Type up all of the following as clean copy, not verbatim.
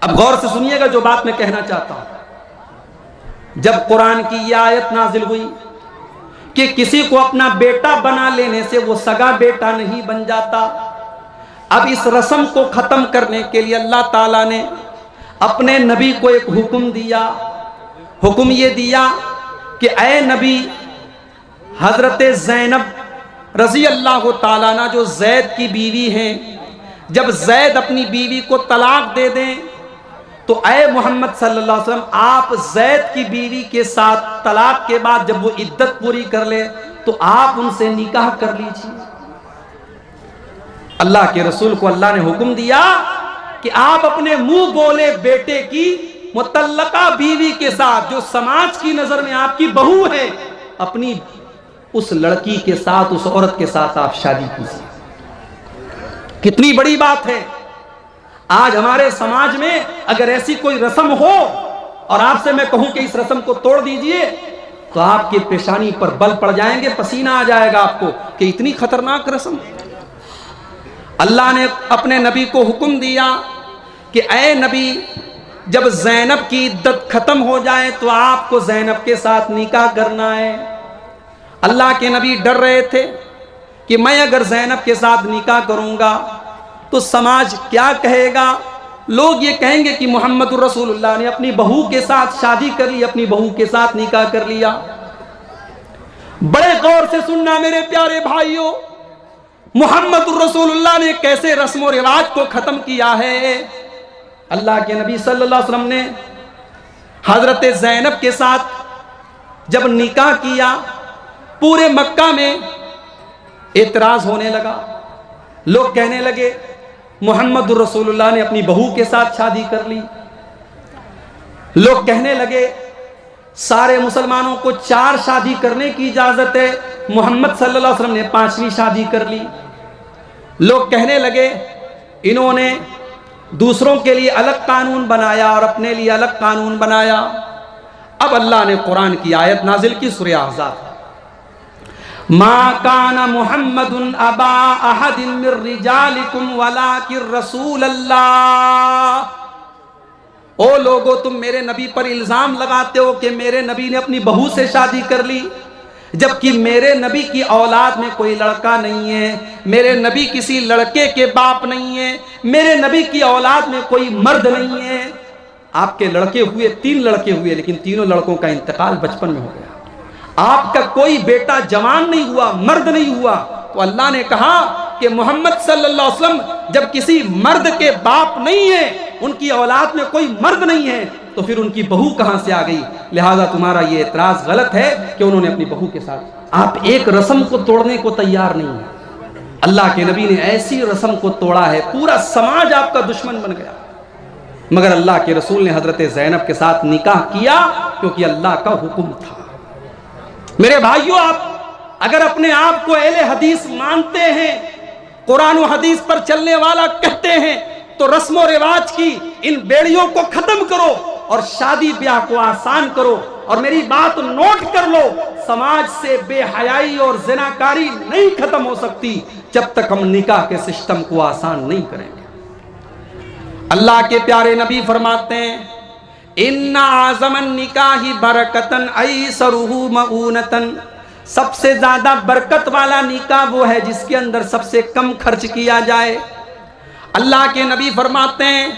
अब गौर से सुनिएगा जो बात मैं कहना चाहता हूं। जब कुरान की यह आयत नाजिल हुई कि किसी को अपना बेटा बना लेने से वो सगा बेटा नहीं बन जाता, अब इस रस्म को खत्म करने के लिए अल्लाह ताला ने अपने नबी को एक हुक्म दिया। हुक्म ये दिया कि ऐ नबी, हजरत ज़ैनब रजी अल्लाह ताला अन्हा जो जैद की बीवी हैं, जब जैद अपनी बीवी को तलाक दे दें तो ऐ मोहम्मद सल्लल्लाहु अलैहि वसल्लम आप जैद की बीवी के साथ तलाक के बाद जब वो इद्दत पूरी कर ले तो आप उनसे निकाह कर लीजिए। अल्लाह के रसूल को अल्लाह ने हुक्म दिया कि आप अपने मुंह बोले बेटे की मुतल्लका बीवी के साथ, जो समाज की नजर में आपकी बहू है, अपनी उस लड़की के साथ, उस औरत के साथ आप शादी कीजिए। कितनी बड़ी बात है। आज हमारे समाज में अगर ऐसी कोई रस्म हो और आपसे मैं कहूं कि इस रस्म को तोड़ दीजिए तो आपकी पेशानी पर बल पड़ जाएंगे, पसीना आ जाएगा आपको कि इतनी खतरनाक रस्म। अल्लाह ने अपने नबी को हुक्म दिया कि ऐ नबी, जब ज़ैनब की इद्दत खत्म हो जाए तो आपको ज़ैनब के साथ निकाह करना है। अल्लाह के नबी डर रहे थे कि मैं अगर ज़ैनब के साथ निकाह करूंगा तो समाज क्या कहेगा। लोग ये कहेंगे कि मोहम्मदुर रसूलुल्लाह ने अपनी बहू के साथ शादी कर ली, अपनी बहू के साथ निकाह कर लिया। बड़े गौर से सुनना मेरे प्यारे भाइयों, मोहम्मदुर रसूलुल्लाह ने कैसे रस्म रिवाज को खत्म किया है। अल्लाह के नबी सल्लल्लाहु अलैहि वसल्लम ने हजरत ज़ैनब के साथ जब निकाह किया, पूरे मक्का में एतराज होने लगा। लोग कहने लगे मोहम्मदुर रसूलुल्लाह ने अपनी बहू के साथ शादी कर ली। लोग कहने लगे सारे मुसलमानों को 4 शादी करने की इजाजत है, मोहम्मद सल्लल्लाहु अलैहि वसल्लम ने 5वीं शादी कर ली। लोग कहने लगे इन्होंने दूसरों के लिए अलग कानून बनाया और अपने लिए अलग कानून बनाया। अब अल्लाह ने कुरान की आयत नाजिल की, सूरह अहज़ाब, मा काना मुहम्मदुन अबा अहदिन मिर रिजालिकुम वलाकिन रसूल अल्लाह। ओ लोगो, तुम मेरे नबी पर इल्जाम लगाते हो कि मेरे नबी ने अपनी बहू से शादी कर ली, जबकि मेरे नबी की औलाद में कोई लड़का नहीं है, मेरे नबी किसी लड़के के बाप नहीं है, मेरे नबी की औलाद में कोई मर्द नहीं है। आपके लड़के हुए 3 लड़के हुए, लेकिन तीनों लड़कों का इंतकाल बचपन में हो गया। आपका कोई बेटा जवान नहीं हुआ, मर्द नहीं हुआ। तो अल्लाह ने कहा कि मोहम्मद सल्लल्लाहु अलैहि वसल्लम जब किसी मर्द के बाप नहीं है, उनकी औलाद में कोई मर्द नहीं है, तो फिर उनकी बहू कहां से आ गई। लिहाजा तुम्हारा ये एतराज गलत है कि उन्होंने अपनी बहू के साथ। आप एक रस्म को तोड़ने को तैयार नहीं है। अल्लाह के नबी ने ऐसी रस्म को तोड़ा है, पूरा समाज आपका दुश्मन बन गया। मगर अल्लाह के रसूल ने हजरत ज़ैनब के साथ निकाह किया क्योंकि अल्लाह का हुक्म था। मेरे भाइयों, आप अगर अपने आप को अहले हदीस मानते हैं, कुरान और हदीस पर चलने वाला कहते हैं, तो रस्म और रिवाज की इन बेड़ियों को खत्म करो और शादी ब्याह को आसान करो। और मेरी बात नोट कर लो, समाज से बेहयाई और ज़िनाकारी नहीं खत्म हो सकती जब तक हम निकाह के सिस्टम को आसान नहीं करेंगे। अल्लाह के प्यारे नबी फरमाते हैं, इन्ना आज़मन निकाही बरकतन ऐसरुहु मऊनतन। सबसे ज्यादा बरकत वाला निकाह वो है जिसके अंदर सबसे कम खर्च किया जाए। अल्लाह के नबी फरमाते हैं,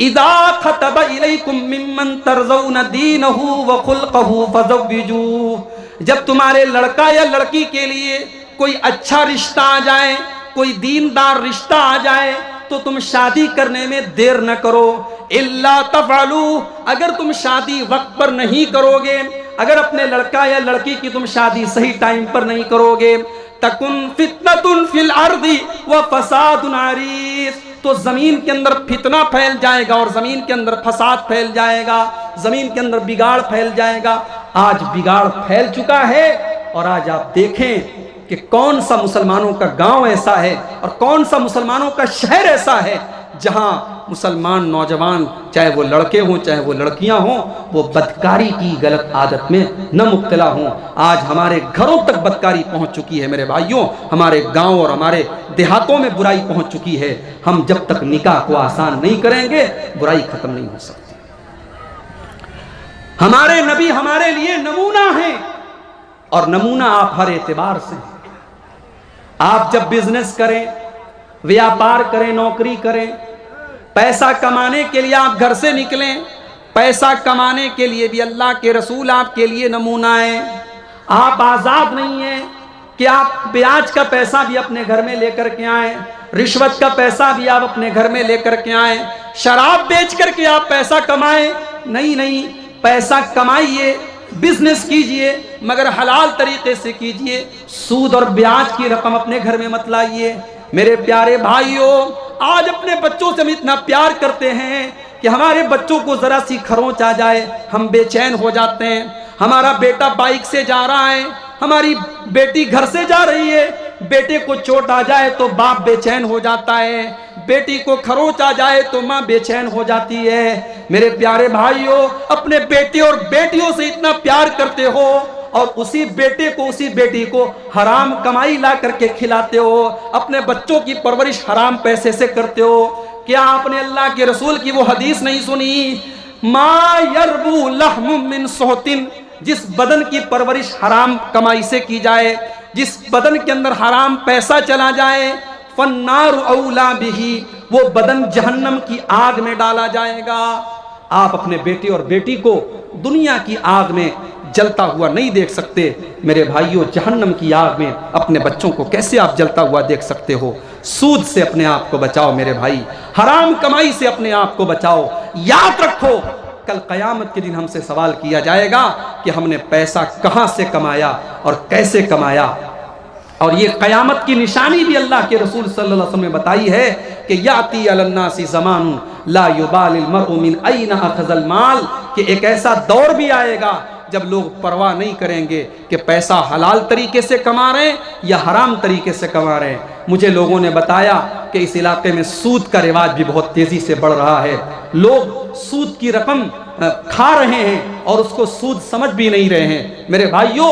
इदा खतब इलैकुम मिम्मन तरज़ौन दीनहु व खुल्क़हु फज़व्विजूह। जब तुम्हारे लड़का या लड़की के लिए कोई अच्छा रिश्ता आ जाए, कोई दीनदार रिश्ता आ जाए, तो तुम शादी करने में देर न करो। इल्ला तफ़अलू, अगर तुम शादी वक्त पर नहीं करोगे, अगर अपने लड़का या लड़की की तुम शादी सही टाइम पर नहीं करोगे, तकुन फितनतुन फिल अर्दी व फसादुन अरीस, तो जमीन के अंदर फितना फैल जाएगा और जमीन के अंदर फसाद फैल जाएगा, जमीन के अंदर बिगाड़ फैल जाएगा। आज बिगाड़ फैल चुका है और आज आप देखें कि कौन सा मुसलमानों का गांव ऐसा है और कौन सा मुसलमानों का शहर ऐसा है जहाँ मुसलमान नौजवान, चाहे वो लड़के हों चाहे वो लड़कियां हों, वो बदकारी की गलत आदत में न मुब्तला हों। आज हमारे घरों तक बदकारी पहुंच चुकी है मेरे भाइयों, हमारे गांव और हमारे देहातों में बुराई पहुंच चुकी है। हम जब तक निकाह को आसान नहीं करेंगे बुराई खत्म नहीं हो सकती। हमारे नबी हमारे लिए नमूना है, और नमूना आप हर एतबार से। आप जब बिजनेस करें, व्यापार करें, नौकरी करें, पैसा कमाने के लिए आप घर से निकलें, पैसा कमाने के लिए भी अल्लाह के रसूल आपके लिए नमूना है। आप आज़ाद नहीं हैं कि आप ब्याज का पैसा भी अपने घर में लेकर के आए, रिश्वत का पैसा भी आप अपने घर में लेकर के आए, शराब बेच करके आप पैसा कमाएं। नहीं नहीं, पैसा कमाइए, बिजनेस कीजिए, मगर हलाल तरीके से कीजिए। सूद और ब्याज की रकम अपने घर में मत लाइए। मेरे प्यारे भाइयों, आज अपने बच्चों से हम इतना प्यार करते हैं कि हमारे बच्चों को जरा सी खरोंच आ जाए हम बेचैन हो जाते हैं। हमारा बेटा बाइक से जा रहा है, हमारी बेटी घर से जा रही है, बेटे को चोट आ जाए तो बाप बेचैन हो जाता है, बेटी को खरोंच आ जाए तो माँ बेचैन हो जाती है। मेरे प्यारे भाइयों, अपने बेटे और बेटियों से इतना प्यार करते हो और उसी बेटे को, उसी बेटी को हराम कमाई ला करके खिलाते हो, अपने बच्चों की परवरिश हराम पैसे से करते हो। क्या आपने अल्लाह के रसूल की वो हदीस नहीं सुनी, मा यरबू लहमु मिन सोहतिन, जिस बदन की परवरिश हराम कमाई से की जाए, जिस बदन के अंदर हराम पैसा चला जाए, फन्नारु औला बिही, वो बदन जहन्नम की आग में डाला जाएगा। आप अपने बेटे और बेटी को दुनिया की आग में जलता हुआ नहीं देख सकते। मेरे भाइयों, जहन्नम की आग में अपने बच्चों को कैसे आप जलता हुआ देख सकते हो? सूद से अपने आप को बचाओ मेरे भाई, हराम कमाई से अपने आप को बचाओ। याद रखो, कल क़यामत के दिन हमसे सवाल किया जाएगा कि हमने पैसा कहां से कमाया और कैसे कमाया। और ये क़यामत की निशानी भी अल्लाह के रसूल सल्लल्लाहु अलैहि वसल्लम ने बताई है कि याती अलन्नासी ज़मानुन ला युबालिल मर्उ मिन ऐना अखज़ल माल, कि एक ऐसा दौर भी आएगा जब लोग परवाह नहीं करेंगे कि पैसा हलाल तरीके से कमा रहे हैं या हराम तरीके से कमा रहे हैं। मुझे लोगों ने बताया कि इस इलाके में सूद का रिवाज भी बहुत तेजी से बढ़ रहा है। लोग सूद की रकम खा रहे हैं और उसको सूद समझ भी नहीं रहे हैं। मेरे भाइयों,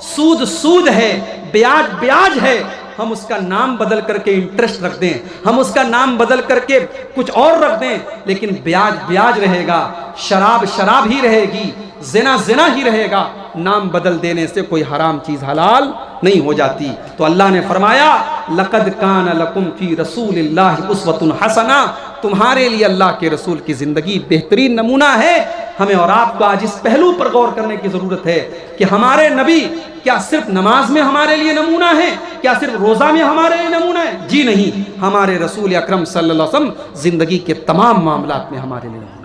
सूद सूद है, ब्याज ब्याज है। हम उसका नाम बदल करके इंटरेस्ट रख दें, हम उसका नाम बदल करके कुछ और रख दें, लेकिन ब्याज ब्याज रहेगा, शराब शराब ही रहेगी, ज़िना ज़िना ही रहेगा। नाम बदल देने से कोई हराम चीज़ हलाल नहीं हो जाती। तो अल्लाह ने फरमाया, लक़द कान लकुम फ़ी रसूलिल्लाहि उस्वतुन हसना, तुम्हारे लिए अल्लाह के रसूल की ज़िंदगी बेहतरीन नमूना है। हमें और आपको आज इस पहलू पर गौर करने की ज़रूरत है कि हमारे नबी क्या सिर्फ नमाज में हमारे लिए नमूना है, क्या सिर्फ रोज़ा में हमारे लिए नमूना है? जी नहीं, हमारे रसूल अकरम सल्लल्लाहु अलैहि वसल्लम ज़िंदगी के तमाम मामलात में हमारे लिए नमूना है।